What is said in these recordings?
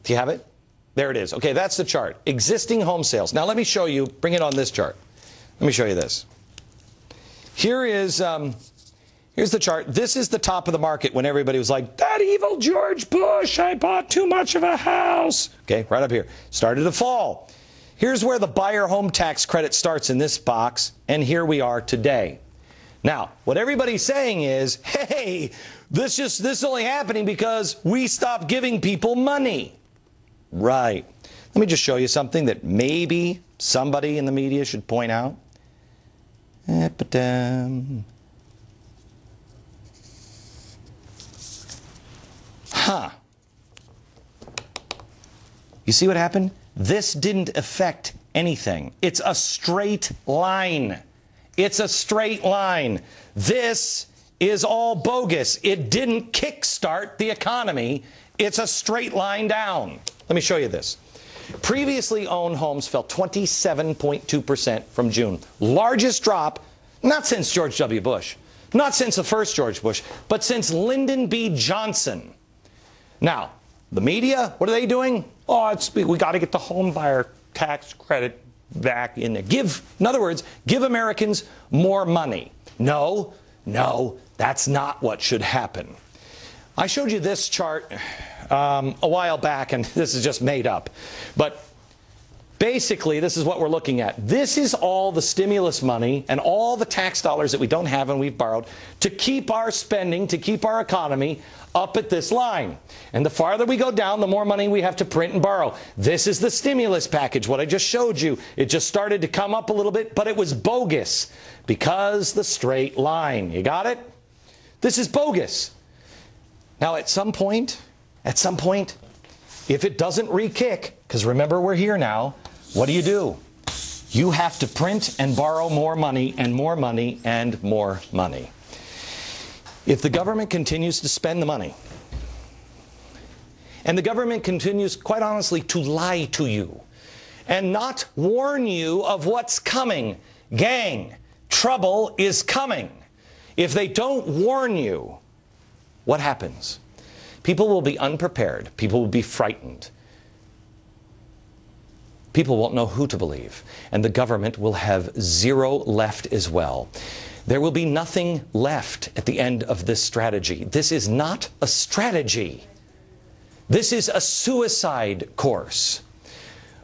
Do you have it? There it is. Okay, that's the chart. Existing home sales. Now let me show you, bring it on this chart. Let me show you this. Here is, here's the chart. This is the top of the market when everybody was like, that evil George Bush, I bought too much of a house. Okay, right up here. Started to fall. Here's where the buyer home tax credit starts in this box, and here we are today. Now, what everybody's saying is, hey, this is only happening because we stopped giving people money. Right. Let me just show you something that maybe somebody in the media should point out. You see what happened? This didn't affect anything. It's a straight line. It's a straight line. This is all bogus. It didn't kickstart the economy. It's a straight line down. Let me show you this. Previously owned homes fell 27.2% from June. Largest drop, not since George W. Bush, not since the first George Bush, but since Lyndon B. Johnson. Now, the media, what are they doing? Oh, we got to get the home buyer tax credit back in there. In other words, give Americans more money. No, that's not what should happen. I showed you this chart a while back, and this is just made up. But basically, this is what we're looking at. This is all the stimulus money and all the tax dollars that we don't have and we've borrowed to keep our spending, to keep our economy up at this line. And the farther we go down, the more money we have to print and borrow. This is the stimulus package, what I just showed you. It just started to come up a little bit, but it was bogus because the straight line. You got it? This is bogus. Now, at some point, if it doesn't re-kick, because remember we're here now, what do? You have to print and borrow more money and more money and more money. If the government continues to spend the money, and the government continues, quite honestly, to lie to you and not warn you of what's coming, gang, trouble is coming. If they don't warn you, what happens? People will be unprepared. People will be frightened. People won't know who to believe. And the government will have zero left as well. There will be nothing left at the end of this strategy. This is not a strategy. This is a suicide course.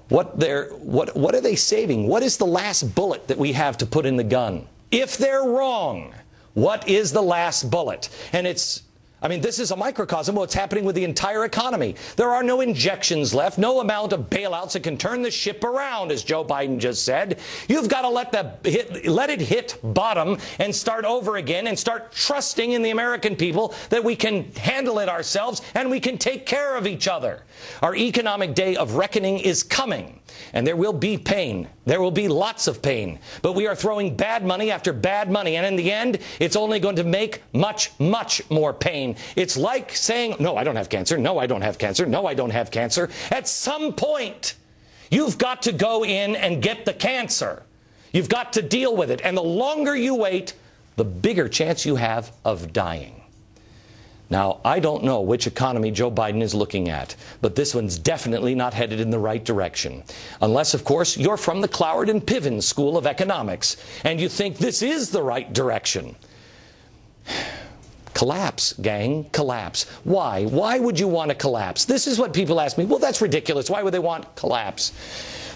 What are they saving? What is the last bullet that we have to put in the gun? If they're wrong, what is the last bullet? And this is a microcosm of what's happening with the entire economy. There are no injections left, no amount of bailouts that can turn the ship around, as Joe Biden just said. You've got to let it hit bottom and start over again and start trusting in the American people that we can handle it ourselves and we can take care of each other. Our economic day of reckoning is coming, and there will be pain. There will be lots of pain. But we are throwing bad money after bad money, and in the end, it's only going to make much, much more pain. It's like saying, no, I don't have cancer. No, I don't have cancer. No, I don't have cancer. At some point, you've got to go in and get the cancer. You've got to deal with it. And the longer you wait, the bigger chance you have of dying. Now, I don't know which economy Joe Biden is looking at, but this one's definitely not headed in the right direction. Unless, of course, you're from the Cloward and Piven School of Economics, and you think this is the right direction. Collapse, gang, collapse. Why? Why would you want to collapse? This is what people ask me. Well, that's ridiculous. Why would they want collapse?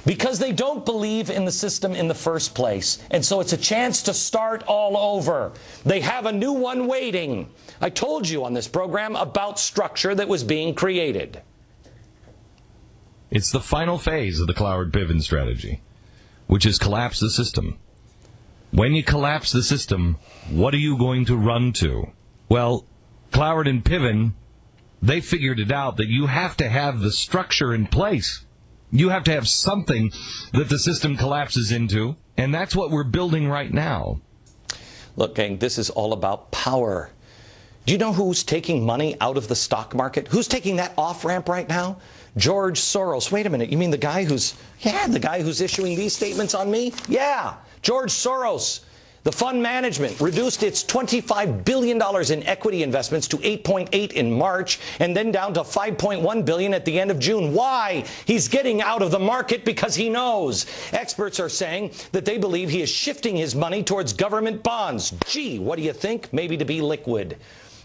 Because they don't believe in the system in the first place. And so it's a chance to start all over. They have a new one waiting. I told you on this program about structure that was being created. It's the final phase of the Cloward-Piven strategy, which is collapse the system. When you collapse the system, what are you going to run to? Well, Cloward and Piven, they figured it out that you have to have the structure in place. You have to have something that the system collapses into, and that's what we're building right now. Look, gang, this is all about power. Do you know who's taking money out of the stock market? Who's taking that off-ramp right now? George Soros. Wait a minute, you mean the guy who's issuing these statements on me? Yeah, George Soros. The fund management reduced its $25 billion in equity investments to 8.8 in March and then down to 5.1 billion at the end of June. Why? He's getting out of the market because he knows. Experts are saying that they believe he is shifting his money towards government bonds. Gee, what do you think? Maybe to be liquid.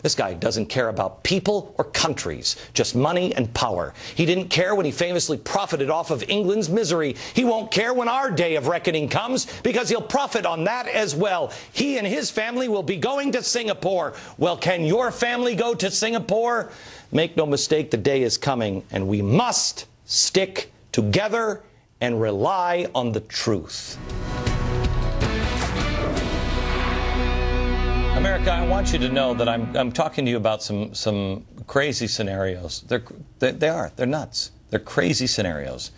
This guy doesn't care about people or countries, just money and power. He didn't care when he famously profited off of England's misery. He won't care when our day of reckoning comes because he'll profit on that as well. He and his family will be going to Singapore. Well, can your family go to Singapore? Make no mistake, the day is coming, and we must stick together and rely on the truth. America, I want you to know that I'm talking to you about some crazy scenarios. They're nuts. They're crazy scenarios.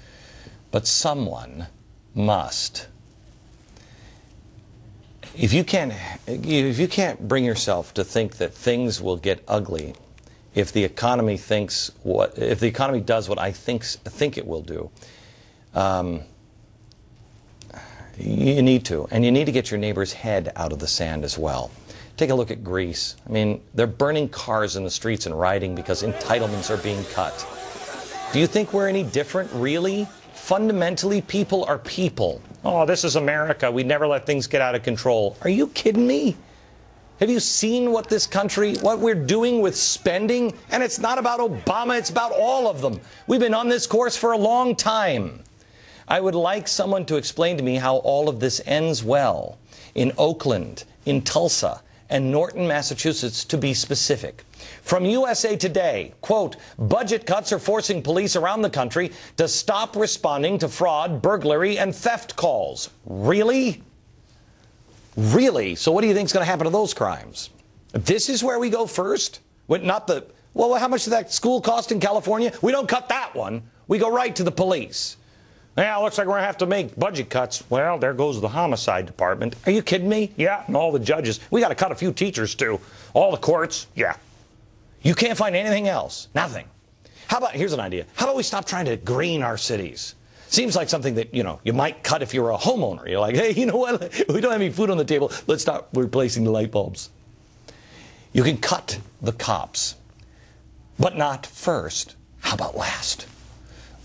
But someone must. If you can't bring yourself to think that things will get ugly, if the economy does what I think it will do, you need to, and you need to get your neighbor's head out of the sand as well. Take a look at Greece. I mean, they're burning cars in the streets and rioting because entitlements are being cut. Do you think we're any different, really? Fundamentally, people are people. Oh, this is America. We never let things get out of control. Are you kidding me? Have you seen what we're doing with spending? And it's not about Obama, it's about all of them. We've been on this course for a long time. I would like someone to explain to me how all of this ends well. In Oakland, in Tulsa, and Norton, Massachusetts, to be specific. From USA Today, quote, budget cuts are forcing police around the country to stop responding to fraud, burglary, and theft calls. Really? Really? So what do you think is going to happen to those crimes? This is where we go first? Well, how much did that school cost in California? We don't cut that one. We go right to the police. Yeah, looks like we're going to have to make budget cuts. Well, there goes the homicide department. Are you kidding me? Yeah, and all the judges. We got to cut a few teachers, too. All the courts. Yeah. You can't find anything else. Nothing. Here's an idea. How about we stop trying to green our cities? Seems like something that, you might cut if you were a homeowner. You're like, hey, you know what? We don't have any food on the table. Let's stop replacing the light bulbs. You can cut the cops, but not first. How about last?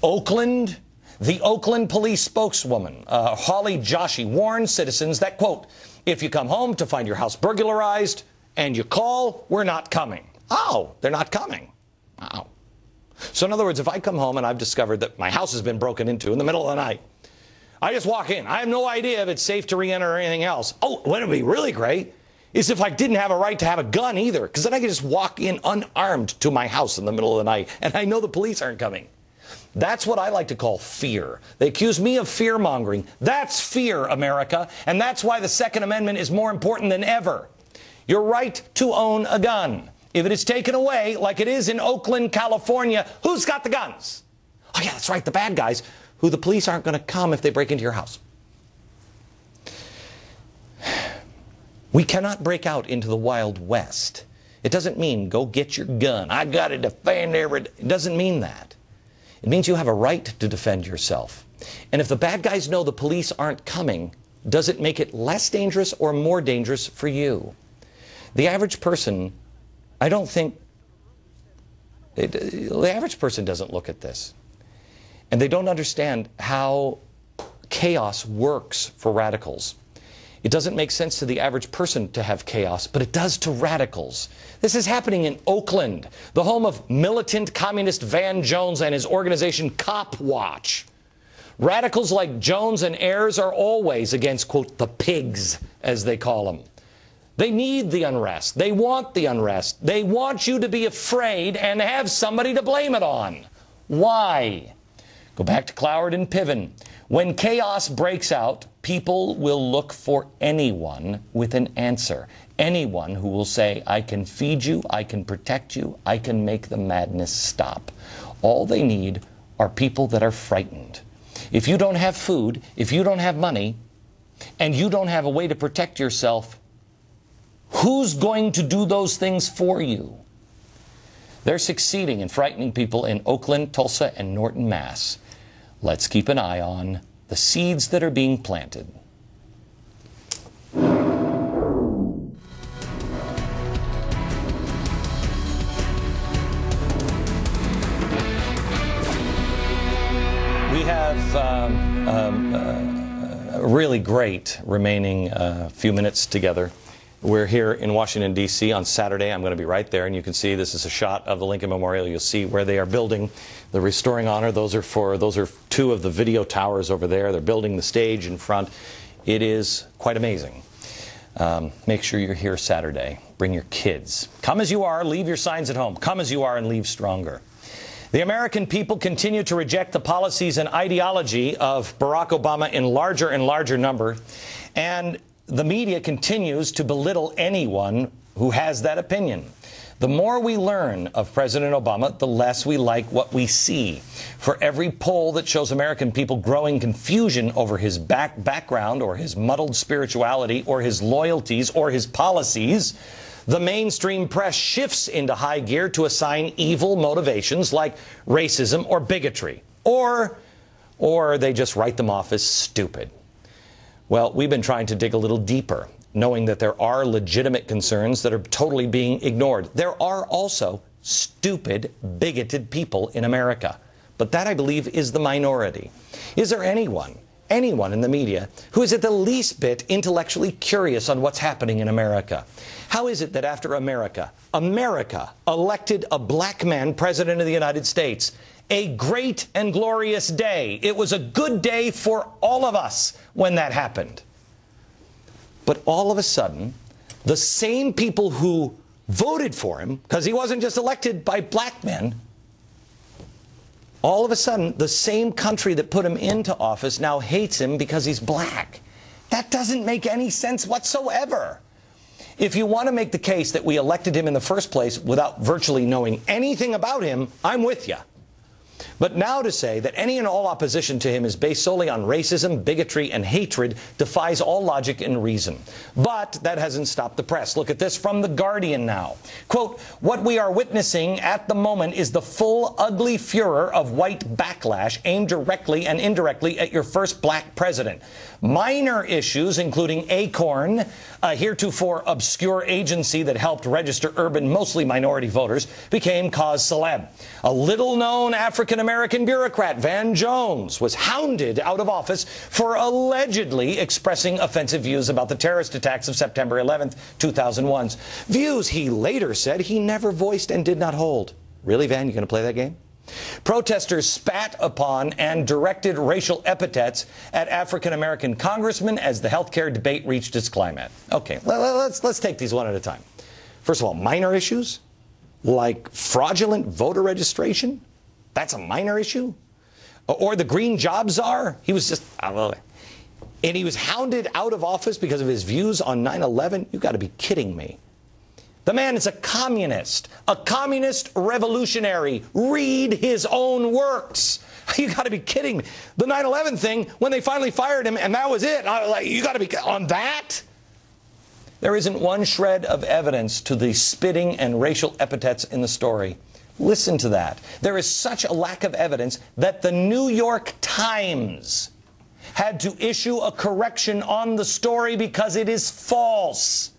Oakland. The Oakland police spokeswoman, Holly Joshi, warned citizens that, quote, if you come home to find your house burglarized and you call, we're not coming. Oh, they're not coming. Oh. So in other words, if I come home and I've discovered that my house has been broken into in the middle of the night, I just walk in. I have no idea if it's safe to re-enter or anything else. Oh, what would be really great is if I didn't have a right to have a gun either, because then I could just walk in unarmed to my house in the middle of the night, and I know the police aren't coming. That's what I like to call fear. They accuse me of fear-mongering. That's fear, America, and that's why the Second Amendment is more important than ever. Your right to own a gun. If it is taken away, like it is in Oakland, California, who's got the guns? Oh, yeah, that's right, the bad guys, who the police aren't going to come if they break into your house. We cannot break out into the Wild West. It doesn't mean go get your gun. I got to defend everything. It doesn't mean that. It means you have a right to defend yourself. And if the bad guys know the police aren't coming, does it make it less dangerous or more dangerous for you? The average person, the average person doesn't look at this. And they don't understand how chaos works for radicals. It doesn't make sense to the average person to have chaos, but it does to radicals. This is happening in Oakland, the home of militant communist Van Jones and his organization Cop Watch. Radicals like Jones and Ayers are always against, quote, the pigs, as they call them. They need the unrest. They want the unrest. They want you to be afraid and have somebody to blame it on. Why? Go back to Cloward and Piven. When chaos breaks out, people will look for anyone with an answer. Anyone who will say, I can feed you, I can protect you, I can make the madness stop. All they need are people that are frightened. If you don't have food, if you don't have money, and you don't have a way to protect yourself, who's going to do those things for you? They're succeeding in frightening people in Oakland, Tulsa, and Norton, Mass. Let's keep an eye on the seeds that are being planted. We have a really great remaining few minutes together. We're here in Washington, D.C. on Saturday. I'm going to be right there, and you can see this is a shot of the Lincoln Memorial. You'll see where they are building the Restoring Honor. Those are two of the video towers over there. They're building the stage in front. It is quite amazing. Make sure you're here Saturday. Bring your kids. Come as you are, leave your signs at home. Come as you are and leave stronger. The American people continue to reject the policies and ideology of Barack Obama in larger and larger number, and the media continues to belittle anyone who has that opinion. The more we learn of President Obama, the less we like what we see. For every poll that shows American people growing confusion over his background or his muddled spirituality or his loyalties or his policies, the mainstream press shifts into high gear to assign evil motivations like racism or bigotry, or they just write them off as stupid. Well, we've been trying to dig a little deeper, knowing that there are legitimate concerns that are totally being ignored. There are also stupid, bigoted people in America. But that, I believe, is the minority. Is there anyone in the media who is at the least bit intellectually curious on what's happening in America? How is it that after America elected a black man president of the United States, a great and glorious day, it was a good day for all of us when that happened. But all of a sudden, the same people who voted for him, because he wasn't just elected by black men, all of a sudden, the same country that put him into office now hates him because he's black. That doesn't make any sense whatsoever. If you want to make the case that we elected him in the first place without virtually knowing anything about him, I'm with you. But now to say that any and all opposition to him is based solely on racism, bigotry, and hatred defies all logic and reason. But that hasn't stopped the press. Look at this from The Guardian now. Quote, "What we are witnessing at the moment is the full ugly furor of white backlash aimed directly and indirectly at your first black president. Minor issues, including ACORN, a heretofore obscure agency that helped register urban, mostly minority voters, became cause celeb. A little-known African-American bureaucrat, Van Jones, was hounded out of office for allegedly expressing offensive views about the terrorist attacks of September 11th, 2001. Views he later said he never voiced and did not hold." Really, Van? You going to play that game? Protesters spat upon and directed racial epithets at African-American congressmen as the healthcare debate reached its climax. Okay, let's take these one at a time. First of all, minor issues like fraudulent voter registration. That's a minor issue. Or the green job czar. He was just, and he was hounded out of office because of his views on 9/11. You've got to be kidding me. The man is a communist revolutionary. Read his own works. You got to be kidding me. The 9/11 thing, when they finally fired him, and that was it. You got to be on that. There isn't one shred of evidence to the spitting and racial epithets in the story. Listen to that. There is such a lack of evidence that the New York Times had to issue a correction on the story because it is false.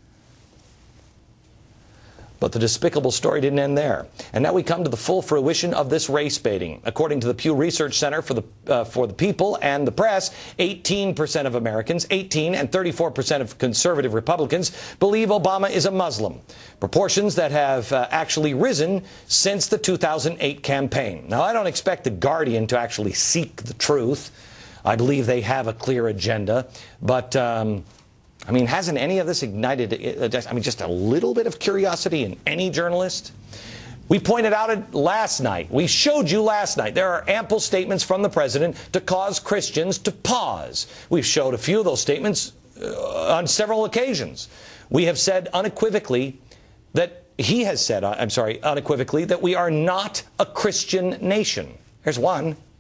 But the despicable story didn't end there. And now we come to the full fruition of this race baiting. According to the Pew Research Center for the People and the Press, 18% of Americans, 18 and 34% of conservative Republicans believe Obama is a Muslim. Proportions that have actually risen since the 2008 campaign. Now, I don't expect The Guardian to actually seek the truth. I believe they have a clear agenda. But hasn't any of this ignited, just a little bit of curiosity in any journalist? We pointed out it last night. We showed you last night. There are ample statements from the president to cause Christians to pause. We've showed a few of those statements on several occasions. We have said unequivocally that he has said, unequivocally, that we are not a Christian nation. Here's one.